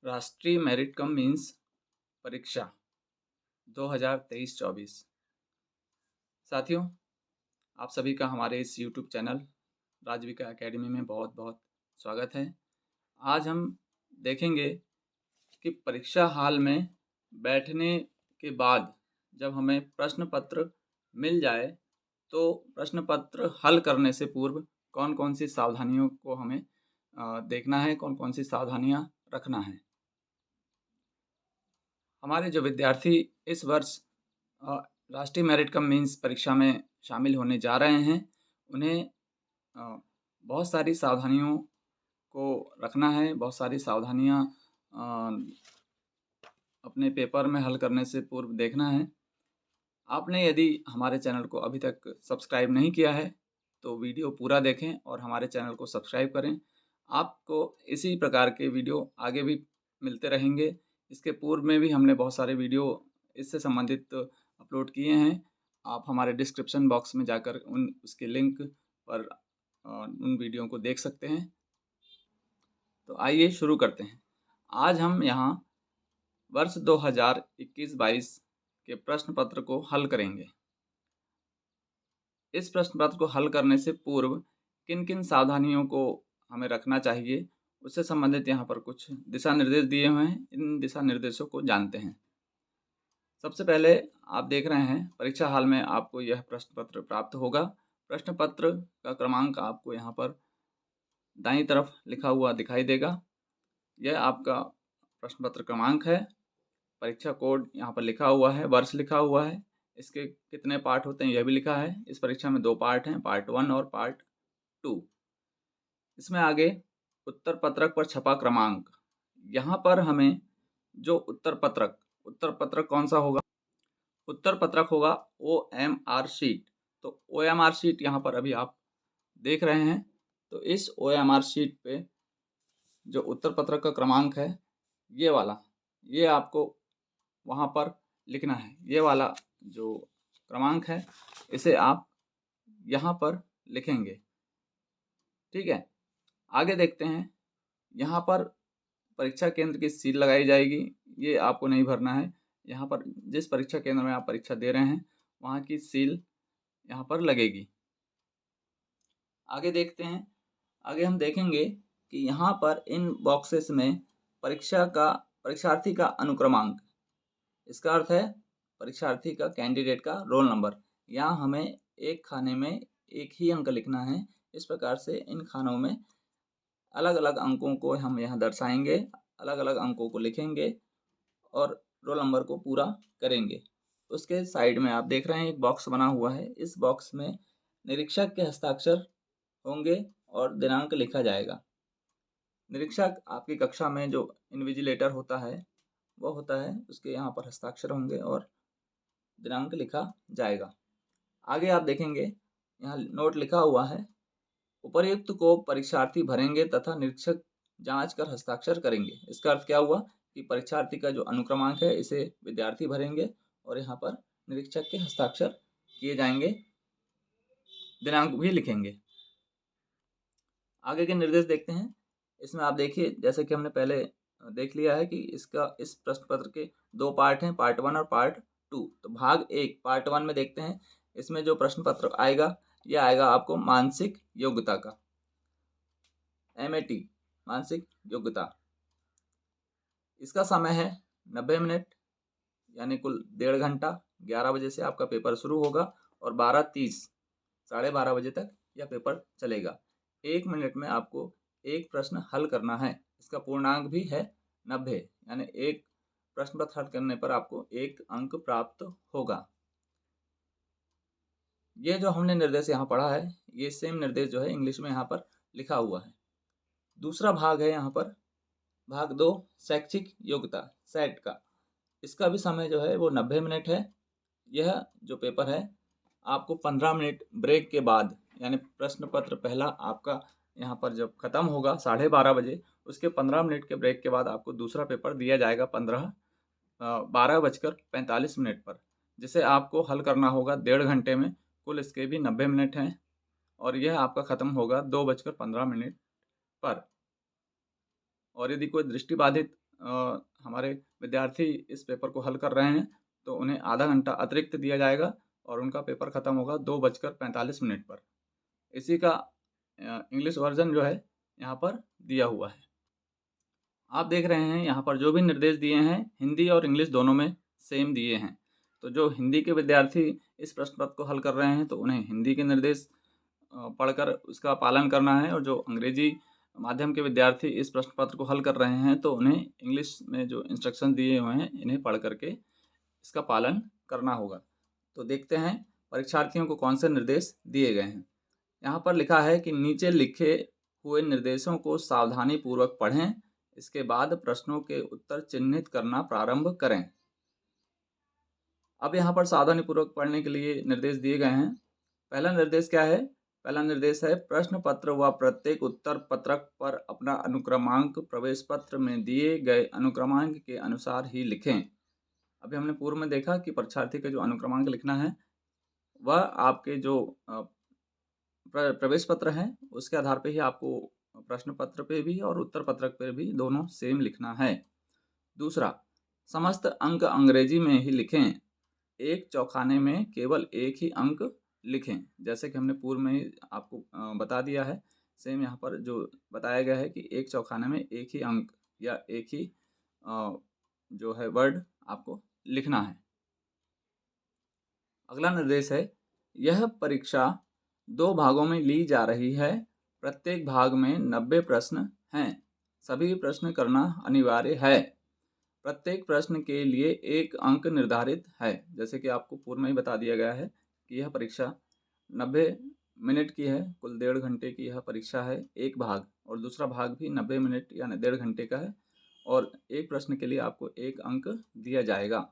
राष्ट्रीय merit come means परीक्षा 2023-24। साथियों, आप सभी का हमारे इस यूट्यूब चैनल राजविका एकेडमी में बहुत बहुत स्वागत है। आज हम देखेंगे कि परीक्षा हॉल में बैठने के बाद जब हमें प्रश्न पत्र मिल जाए तो प्रश्न पत्र हल करने से पूर्व कौन कौन सी सावधानियों को हमें देखना है, कौन कौन सी सावधानियां रखना है। हमारे जो विद्यार्थी इस वर्ष राष्ट्रीय मेरिट कम मीन्स परीक्षा में शामिल होने जा रहे हैं, उन्हें बहुत सारी सावधानियों को रखना है। बहुत सारी सावधानियां अपने पेपर में हल करने से पूर्व देखना है। आपने यदि हमारे चैनल को अभी तक सब्सक्राइब नहीं किया है तो वीडियो पूरा देखें और हमारे चैनल को सब्सक्राइब करें। आपको इसी प्रकार के वीडियो आगे भी मिलते रहेंगे। इसके पूर्व में भी हमने बहुत सारे वीडियो इससे संबंधित अपलोड किए हैं। आप हमारे डिस्क्रिप्शन बॉक्स में जाकर उसके लिंक पर उन वीडियो को देख सकते हैं। तो आइए शुरू करते हैं। आज हम यहाँ वर्ष 2021-22 के प्रश्न पत्र को हल करेंगे। इस प्रश्न पत्र को हल करने से पूर्व किन किन सावधानियों को हमें रखना चाहिए, उससे संबंधित यहाँ पर कुछ दिशा निर्देश दिए हुए हैं। इन दिशा निर्देशों को जानते हैं। सबसे पहले आप देख रहे हैं परीक्षा हॉल में आपको यह प्रश्न पत्र प्राप्त होगा। प्रश्न पत्र का क्रमांक आपको यहाँ पर दाईं तरफ लिखा हुआ दिखाई देगा। यह आपका प्रश्न पत्र क्रमांक है। परीक्षा कोड यहाँ पर लिखा हुआ है, वर्ष लिखा हुआ है। इसके कितने पार्ट होते हैं यह भी लिखा है। इस परीक्षा में 2 पार्ट हैं, पार्ट 1 और पार्ट 2। इसमें आगे उत्तर पत्रक पर छपा क्रमांक, यहाँ पर हमें जो उत्तर पत्रक कौन सा होगा? उत्तर पत्रक होगा OMR शीट। तो OMR शीट यहाँ पर अभी आप देख रहे हैं। तो इस OMR शीट पे जो उत्तर पत्रक का क्रमांक है ये वाला, ये आपको वहाँ पर लिखना है। ये वाला जो क्रमांक है इसे आप यहाँ पर लिखेंगे। ठीक है, आगे देखते हैं। यहाँ पर परीक्षा केंद्र की सील लगाई जाएगी, ये आपको नहीं भरना है। यहाँ पर जिस परीक्षा केंद्र में आप परीक्षा दे रहे हैं वहाँ की सील यहाँ पर लगेगी। आगे देखते हैं। आगे हम देखेंगे कि यहाँ पर इन बॉक्सेस में परीक्षार्थी का अनुक्रमांक, इसका अर्थ है परीक्षार्थी का, कैंडिडेट का रोल नंबर। यहाँ हमें एक खाने में एक ही अंक लिखना है। इस प्रकार से इन खानों में अलग अलग अंकों को हम यहाँ दर्शाएंगे, अलग अलग अंकों को लिखेंगे और रोल नंबर को पूरा करेंगे। उसके साइड में आप देख रहे हैं एक बॉक्स बना हुआ है। इस बॉक्स में निरीक्षक के हस्ताक्षर होंगे और दिनांक लिखा जाएगा। निरीक्षक आपकी कक्षा में जो इन्विजिलेटर होता है वो होता है, उसके यहाँ पर हस्ताक्षर होंगे और दिनांक लिखा जाएगा। आगे आप देखेंगे यहाँ नोट लिखा हुआ है, उपर्युक्त को परीक्षार्थी भरेंगे तथा निरीक्षक जांच कर हस्ताक्षर करेंगे। इसका अर्थ क्या हुआ कि परीक्षार्थी का जो अनुक्रमांक है इसे विद्यार्थी भरेंगे और यहाँ पर निरीक्षक के हस्ताक्षर किए जाएंगे, दिनांक भी लिखेंगे। आगे के निर्देश देखते हैं। इसमें आप देखिए, जैसे कि हमने पहले देख लिया है कि इस प्रश्न पत्र के 2 पार्ट हैं, पार्ट 1 और पार्ट 2। तो भाग 1 पार्ट 1 में देखते हैं। इसमें जो प्रश्न पत्र आएगा यह आएगा आपको मानसिक योग्यता का, MAT मानसिक योग्यता। इसका समय है 90 मिनट, यानी कुल 1.5 घंटा। 11 बजे से आपका पेपर शुरू होगा और 12:30 12:30 बजे तक यह पेपर चलेगा। 1 मिनट में आपको एक प्रश्न हल करना है। इसका पूर्णांक भी है 90, यानी एक प्रश्न पत्र हल करने पर आपको 1 अंक प्राप्त होगा। ये जो हमने निर्देश यहाँ पढ़ा है ये सेम निर्देश जो है इंग्लिश में यहाँ पर लिखा हुआ है। दूसरा भाग है यहाँ पर भाग 2 शैक्षिक योग्यता, सेट का। इसका भी समय जो है वो 90 मिनट है। यह जो पेपर है आपको 15 मिनट ब्रेक के बाद, यानी प्रश्न पत्र पहला आपका यहाँ पर जब खत्म होगा 12:30 बजे, उसके 15 मिनट के ब्रेक के बाद आपको दूसरा पेपर दिया जाएगा 12:45 पर, जिसे आपको हल करना होगा 1.5 घंटे में। कुल इसके भी 90 मिनट हैं और यह आपका ख़त्म होगा 2:15 पर। और यदि कोई दृष्टिबाधित हमारे विद्यार्थी इस पेपर को हल कर रहे हैं तो उन्हें आधा घंटा अतिरिक्त दिया जाएगा और उनका पेपर ख़त्म होगा 2:45 पर। इसी का इंग्लिश वर्ज़न जो है यहाँ पर दिया हुआ है। आप देख रहे हैं यहाँ पर जो भी निर्देश दिए हैं हिंदी और इंग्लिश दोनों में सेम दिए हैं। तो जो हिंदी के विद्यार्थी इस प्रश्न पत्र को हल कर रहे हैं तो उन्हें हिंदी के निर्देश पढ़कर उसका पालन करना है, और जो अंग्रेजी माध्यम के विद्यार्थी इस प्रश्न पत्र को हल कर रहे हैं तो उन्हें इंग्लिश में जो इंस्ट्रक्शन दिए हुए हैं इन्हें पढ़ करके इसका पालन करना होगा। तो देखते हैं परीक्षार्थियों को कौन से निर्देश दिए गए हैं। यहाँ पर लिखा है कि नीचे लिखे हुए निर्देशों को सावधानी पूर्वक पढ़ें, इसके बाद प्रश्नों के उत्तर चिन्हित करना प्रारंभ करें। अब यहाँ पर सावधानी पूर्वक पढ़ने के लिए निर्देश दिए गए हैं। पहला निर्देश क्या है? पहला निर्देश है प्रश्न पत्र व प्रत्येक उत्तर पत्रक पर अपना अनुक्रमांक प्रवेश पत्र में दिए गए अनुक्रमांक के अनुसार ही लिखें। अभी हमने पूर्व में देखा कि परीक्षार्थी का जो अनुक्रमांक लिखना है वह आपके जो प्रवेश पत्र है उसके आधार पर ही आपको प्रश्न पत्र पे भी और उत्तर पत्रक पे भी दोनों सेम लिखना है। दूसरा, समस्त अंक अंग्रेजी में ही लिखें, एक चौखाने में केवल एक ही अंक लिखें। जैसे कि हमने पूर्व में ही आपको बता दिया है, सेम यहाँ पर जो बताया गया है कि एक चौखाने में एक ही अंक या एक ही जो है वर्ड आपको लिखना है। अगला निर्देश है, यह परीक्षा 2 भागों में ली जा रही है, प्रत्येक भाग में 90 प्रश्न हैं, सभी प्रश्न करना अनिवार्य है, प्रत्येक प्रश्न के लिए 1 अंक निर्धारित है। जैसे कि आपको पूर्व में ही बता दिया गया है कि यह परीक्षा 90 मिनट की है, कुल 1.5 घंटे की यह परीक्षा है, एक भाग, और दूसरा भाग भी 90 मिनट यानी 1.5 घंटे का है, और एक प्रश्न के लिए आपको 1 अंक दिया जाएगा।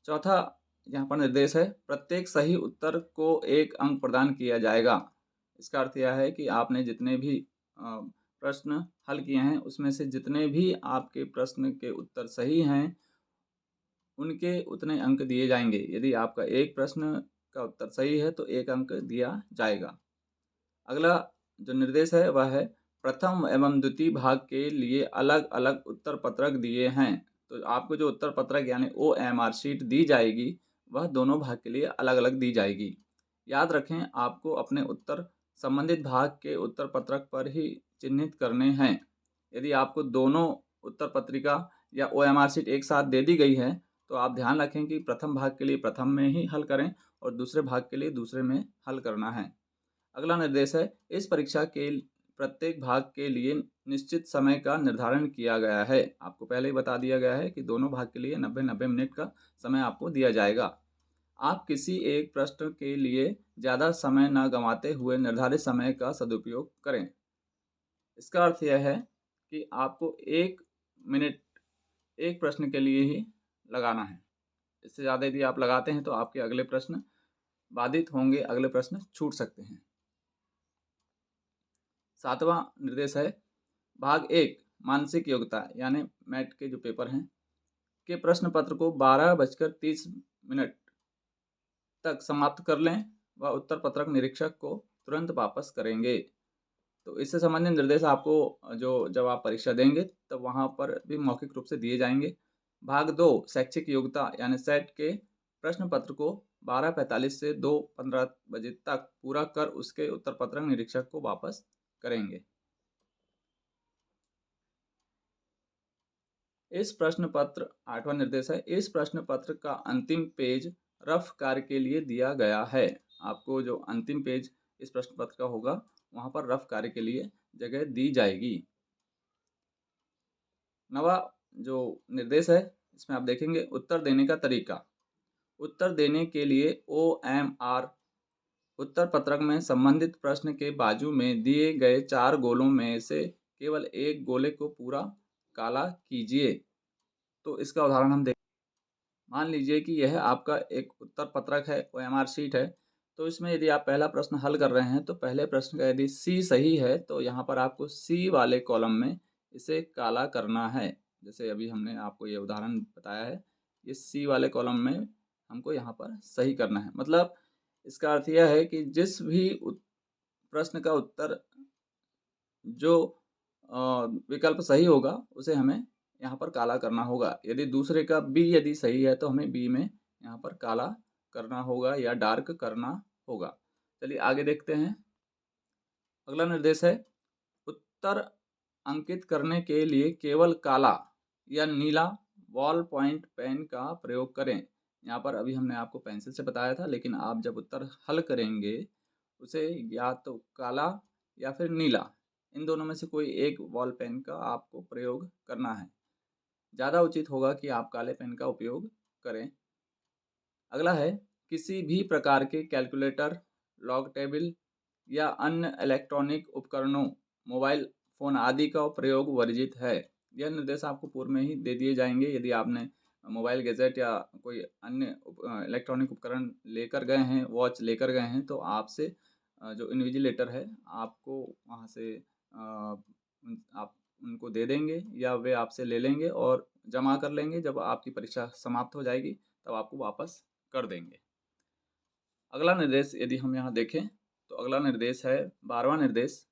चौथा यहाँ पर निर्देश है, प्रत्येक सही उत्तर को 1 अंक प्रदान किया जाएगा। इसका अर्थ यह है कि आपने जितने भी प्रश्न हल किए हैं उसमें से जितने भी आपके प्रश्न के उत्तर सही हैं उनके उतने अंक दिए जाएंगे। यदि आपका एक प्रश्न का उत्तर सही है तो 1 अंक दिया जाएगा। अगला जो निर्देश है वह है, प्रथम एवं द्वितीय भाग के लिए अलग अलग उत्तर पत्रक दिए हैं। तो आपको जो उत्तर पत्रक यानी OMR शीट दी जाएगी वह दोनों भाग के लिए अलग अलग दी जाएगी। याद रखें, आपको अपने उत्तर संबंधित भाग के उत्तर पत्रक पर ही चिन्हित करने हैं। यदि आपको दोनों उत्तर पत्रिका या OMR शीट एक साथ दे दी गई है तो आप ध्यान रखें कि प्रथम भाग के लिए प्रथम में ही हल करें और दूसरे भाग के लिए दूसरे में हल करना है। अगला निर्देश है, इस परीक्षा के प्रत्येक भाग के लिए निश्चित समय का निर्धारण किया गया है। आपको पहले ही बता दिया गया है कि दोनों भाग के लिए 90-90 मिनट का समय आपको दिया जाएगा। आप किसी एक प्रश्न के लिए ज़्यादा समय न गंवाते हुए निर्धारित समय का सदुपयोग करें। इसका अर्थ यह है कि आपको 1 मिनट एक प्रश्न के लिए ही लगाना है। इससे ज़्यादा यदि आप लगाते हैं तो आपके अगले प्रश्न बाधित होंगे, अगले प्रश्न छूट सकते हैं। 7वां निर्देश है, भाग 1 मानसिक योग्यता यानी मैट के जो पेपर हैं के प्रश्न पत्र को 12:30 तक समाप्त कर लें व उत्तर पत्रक निरीक्षक को तुरंत वापस करेंगे। तो इससे संबंधित निर्देश आपको जो जब आप परीक्षा देंगे तब वहाँ पर भी मौखिक रूप से दिए जाएंगे। भाग 2 शैक्षिक योग्यता यानी सेट के प्रश्न पत्र को 12:45 से 2:15 बजे तक पूरा कर उसके उत्तर पत्रक निरीक्षक को वापस करेंगे। इस प्रश्न पत्र 8वां निर्देश है, इस प्रश्न पत्र का अंतिम पेज रफ कार्य के लिए दिया गया है। आपको जो अंतिम पेज इस प्रश्न पत्र का होगा वहाँ पर रफ कार्य के लिए जगह दी जाएगी। 9वां जो निर्देश है इसमें आप देखेंगे उत्तर देने का तरीका। उत्तर देने के लिए OMR उत्तर पत्रक में संबंधित प्रश्न के बाजू में दिए गए 4 गोलों में से केवल एक गोले को पूरा काला कीजिए। तो इसका उदाहरण हम देख, मान लीजिए कि यह आपका एक उत्तर पत्रक है, OMR शीट है, तो इसमें यदि आप पहला प्रश्न हल कर रहे हैं तो पहले प्रश्न का यदि C सही है तो यहाँ पर आपको C वाले कॉलम में इसे काला करना है। जैसे अभी हमने आपको ये उदाहरण बताया है, ये C वाले कॉलम में हमको यहाँ पर सही करना है। मतलब इसका अर्थ यह है कि जिस भी प्रश्न का उत्तर जो विकल्प सही होगा उसे हमें यहाँ पर काला करना होगा। यदि दूसरे का बी यदि सही है तो हमें बी में यहाँ पर काला करना होगा या डार्क करना होगा। चलिए आगे देखते हैं। अगला निर्देश है, उत्तर अंकित करने के लिए केवल काला या नीला बॉल पॉइंट पेन का प्रयोग करें। यहाँ पर अभी हमने आपको पेंसिल से बताया था, लेकिन आप जब उत्तर हल करेंगे उसे या तो काला या फिर नीला, इन दोनों में से कोई एक बॉल पेन का आपको प्रयोग करना है। ज़्यादा उचित होगा कि आप काले पेन का उपयोग करें। अगला है, किसी भी प्रकार के कैलकुलेटर, लॉग टेबल या अन्य इलेक्ट्रॉनिक उपकरणों, मोबाइल फ़ोन आदि का प्रयोग वर्जित है। यह निर्देश आपको पूर्व में ही दे दिए जाएंगे। यदि आपने मोबाइल गैजेट या कोई अन्य इलेक्ट्रॉनिक उपकरण लेकर गए हैं, वॉच लेकर गए हैं, तो आपसे जो इन्विजिलेटर है आपको वहाँ से आप उनको दे देंगे या वे आपसे ले लेंगे और जमा कर लेंगे। जब आपकी परीक्षा समाप्त हो जाएगी तब आपको वापस कर देंगे। अगला निर्देश यदि हम यहाँ देखें तो अगला निर्देश है 12वां निर्देश,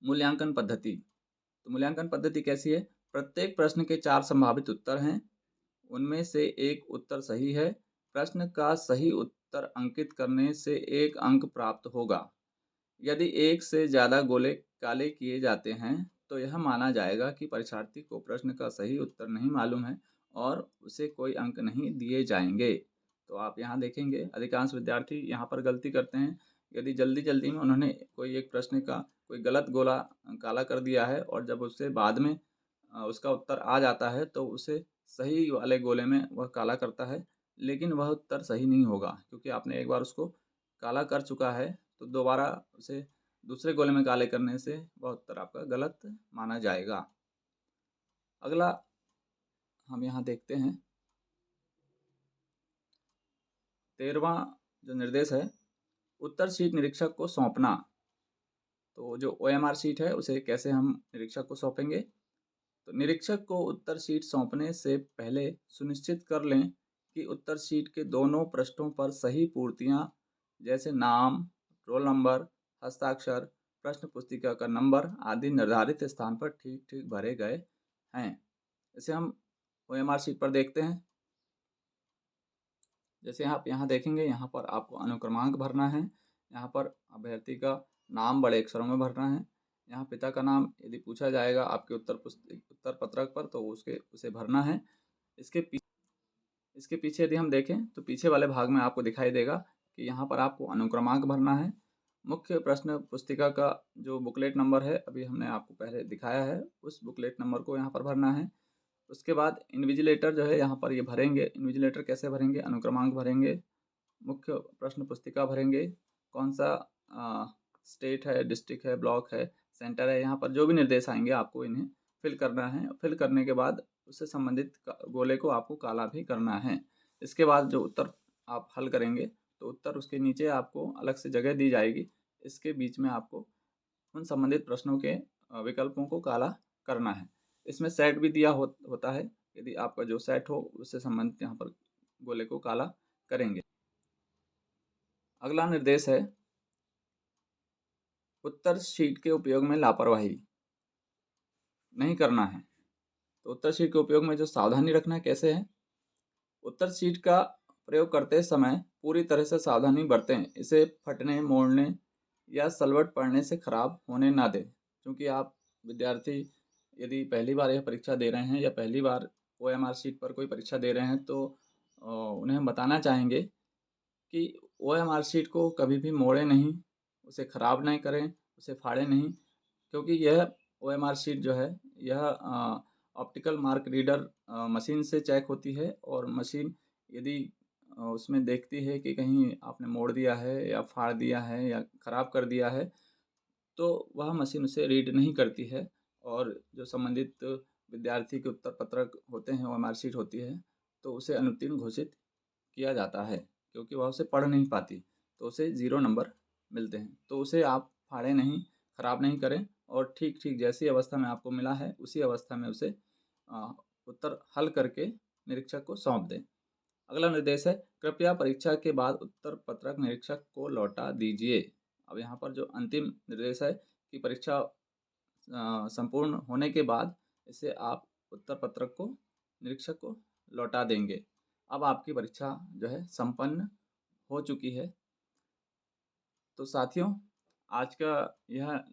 मूल्यांकन पद्धति। तो मूल्यांकन पद्धति कैसी है? प्रत्येक प्रश्न के 4 संभावित उत्तर हैं, उनमें से एक उत्तर सही है। प्रश्न का सही उत्तर अंकित करने से 1 अंक प्राप्त होगा। यदि एक से ज़्यादा गोले काले किए जाते हैं तो यह माना जाएगा कि परीक्षार्थी को प्रश्न का सही उत्तर नहीं मालूम है और उसे कोई अंक नहीं दिए जाएंगे। तो आप यहाँ देखेंगे अधिकांश विद्यार्थी यहाँ पर गलती करते हैं। यदि जल्दी में उन्होंने कोई एक प्रश्न का कोई गलत गोला काला कर दिया है और जब उससे बाद में उसका उत्तर आ जाता है तो उसे सही वाले गोले में वह काला करता है, लेकिन वह उत्तर सही नहीं होगा क्योंकि आपने एक बार उसको काला कर चुका है, तो दोबारा उसे दूसरे गोले में काले करने से वह उत्तर आपका गलत माना जाएगा। अगला हम यहाँ देखते हैं 13वां जो निर्देश है, उत्तर शीट निरीक्षक को सौंपना। तो जो OMR शीट है उसे कैसे हम निरीक्षक को सौंपेंगे? तो निरीक्षक को उत्तर शीट सौंपने से पहले सुनिश्चित कर लें कि उत्तर शीट के दोनों पृष्ठों पर सही पूर्तियाँ जैसे नाम, रोल नंबर, हस्ताक्षर, प्रश्न पुस्तिका का नंबर आदि निर्धारित स्थान पर ठीक भरे गए हैं। इसे हम OMR शीट पर देखते हैं। जैसे आप यहाँ देखेंगे, यहाँ पर आपको अनुक्रमांक भरना है। यहाँ पर अभ्यर्थी का नाम बड़े अक्षरों में भरना है। यहाँ पिता का नाम यदि पूछा जाएगा आपके उत्तर पत्रक पर तो उसे भरना है। इसके पीछे यदि हम देखें तो पीछे वाले भाग में आपको दिखाई देगा कि यहाँ पर आपको अनुक्रमांक भरना है। मुख्य प्रश्न पुस्तिका का जो बुकलेट नंबर है अभी हमने आपको पहले दिखाया है, उस बुकलेट नंबर को यहाँ पर भरना है। उसके बाद इन्विजिलेटर जो है यहाँ पर ये भरेंगे। इन्विजिलेटर कैसे भरेंगे? अनुक्रमांक भरेंगे, मुख्य प्रश्न पुस्तिका भरेंगे, कौन सा स्टेट है, डिस्ट्रिक्ट है, ब्लॉक है, सेंटर है, यहाँ पर जो भी निर्देश आएंगे आपको इन्हें फिल करना है। फिल करने के बाद उससे संबंधित गोले को आपको काला भी करना है। इसके बाद जो उत्तर आप हल करेंगे तो उत्तर उसके नीचे आपको अलग से जगह दी जाएगी। इसके बीच में आपको उन संबंधित प्रश्नों के विकल्पों को काला करना है। इसमें सेट भी दिया होता है। यदि आपका जो सेट हो उससे संबंधित यहाँ पर गोले को काला करेंगे। अगला निर्देश है उत्तर शीट के उपयोग में लापरवाही नहीं करना है। तो उत्तर शीट के उपयोग में जो सावधानी रखना है कैसे है? उत्तर शीट का प्रयोग करते समय पूरी तरह से सावधानी बरतें। इसे फटने, मोड़ने या सलवट पड़ने से खराब होने ना दें। क्योंकि आप विद्यार्थी यदि पहली बार यह परीक्षा दे रहे हैं या पहली बार OMR शीट पर कोई परीक्षा दे रहे हैं तो उन्हें हम बताना चाहेंगे कि OMR शीट को कभी भी मोड़े नहीं, उसे ख़राब नहीं करें, उसे फाड़े नहीं, क्योंकि यह OMR शीट जो है यह ऑप्टिकल मार्क रीडर मशीन से चेक होती है और मशीन यदि उसमें देखती है कि कहीं आपने मोड़ दिया है या फाड़ दिया है या ख़राब कर दिया है तो वह मशीन उसे रीड नहीं करती है और जो संबंधित विद्यार्थी के उत्तर पत्रक होते हैं, OMR शीट होती है, तो उसे अनुत्तीर्ण घोषित किया जाता है क्योंकि वह उसे पढ़ नहीं पाती, तो उसे 0 नंबर मिलते हैं। तो उसे आप फाड़ें नहीं, ख़राब नहीं करें और ठीक जैसी अवस्था में आपको मिला है उसी अवस्था में उसे उत्तर हल करके निरीक्षक को सौंप दें। अगला निर्देश है कृपया परीक्षा के बाद उत्तर पत्रक निरीक्षक को लौटा दीजिए। अब यहाँ पर जो अंतिम निर्देश है कि परीक्षा संपूर्ण होने के बाद इसे आप उत्तर पत्रक को निरीक्षक को लौटा देंगे। अब आपकी परीक्षा जो है संपन्न हो चुकी है। तो साथियों, आज का यह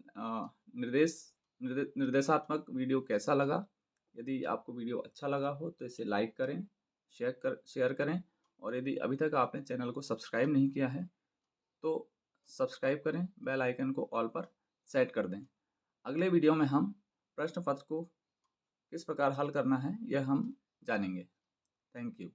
निर्देशात्मक वीडियो कैसा लगा? यदि आपको वीडियो अच्छा लगा हो तो इसे लाइक करें, शेयर करें, और यदि अभी तक आपने चैनल को सब्सक्राइब नहीं किया है तो सब्सक्राइब करें, बेल आइकन को ऑल पर सेट कर दें। अगले वीडियो में हम प्रश्न पत्र को किस प्रकार हल करना है यह हम जानेंगे। Thank you.